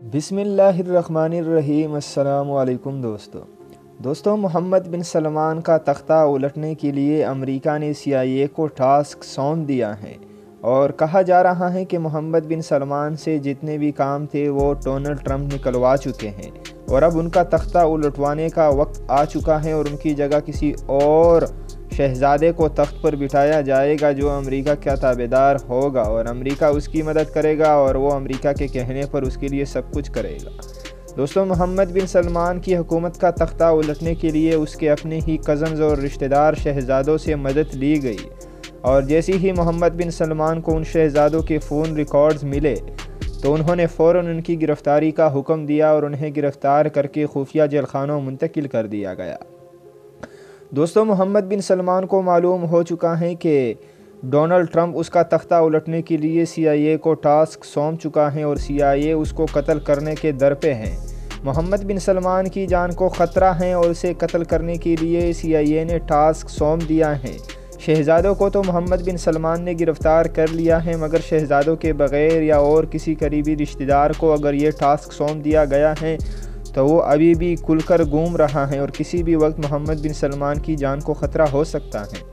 بسم اللہ الرحمن الرحیم۔ السلام علیکم دوستو محمد بن سلمان کا تختہ الٹنے کے لیے امریکہ نے CIA کو ٹاسک سونپ دیا ہے اور کہا جا رہا ہے کہ محمد بن سلمان سے جتنے بھی کام تھے وہ ڈونلڈ ٹرمپ نکلوا چکے ہیں اور اب ان کا تختہ الٹوانے کا وقت آ چکا ہے اور ان کی جگہ کسی اور شہزادے کو تخت پر بٹھایا جائے گا جو امریکہ کا تابعدار ہوگا اور امریکہ اس کی مدد کرے گا اور وہ امریکہ کے کہنے پر اس کے لیے سب کچھ کرے گا۔ دوستو محمد بن سلمان کی حکومت کا تختہ الٹنے کے لیے اس کے اپنے ہی کزنز اور رشتہ دار شہزادوں سے مدد لی گئی اور جیسے ہی محمد بن سلمان کو ان شہزادوں کے فون ریکارڈز ملے تو انہوں نے فوراً ان کی گرفتاری کا حکم دیا اور انہیں گرفتار کر کے خفیہ جیل خانوں منتقل کر دیا گیا۔ دوستو محمد بن سلمان کو معلوم ہو چکا ہے کہ ڈونلڈ ٹرمپ اس کا تختہ الٹنے کے لیے CIA کو ٹاسک سونپ چکا ہے اور CIA اس کو قتل کرنے کے در پہ ہے۔ محمد بن سلمان کی جان کو خطرہ ہے اور اسے قتل کرنے کے لیے CIA نے ٹاسک سونپ دیا ہے۔ شہزادوں کو تو محمد بن سلمان نے گرفتار کر لیا ہے مگر شہزادوں کے بغیر یا اور کسی قریبی رشتہ دار کو اگر یہ ٹاسک سونپ دیا گیا ہے تو وہ ابھی بھی کھل کر گھوم رہا ہے اور کسی بھی وقت محمد بن سلمان کی جان کو خطرہ ہو سکتا ہے۔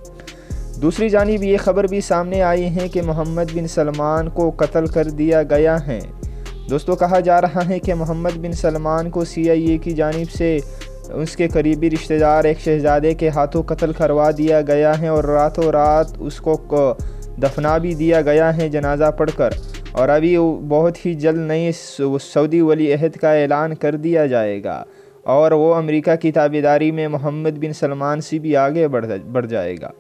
دوسری جانب یہ خبر بھی سامنے آئی ہے کہ محمد بن سلمان کو قتل کر دیا گیا ہے۔ دوستو کہا جا رہا ہے کہ محمد بن سلمان کو CIA کی جانب سے اس کے قریبی رشتہ دار ایک شہزادے کے ہاتھوں قتل کروا دیا گیا ہے اور راتوں رات اس کو دفنا بھی دیا گیا ہے جنازہ پڑھ کر، اور ابھی بہت ہی جلد نئے سعودی ولی عہد کا اعلان کر دیا جائے گا اور وہ امریکہ کی تابعداری میں محمد بن سلمان سے بھی آگے بڑھ جائے گا۔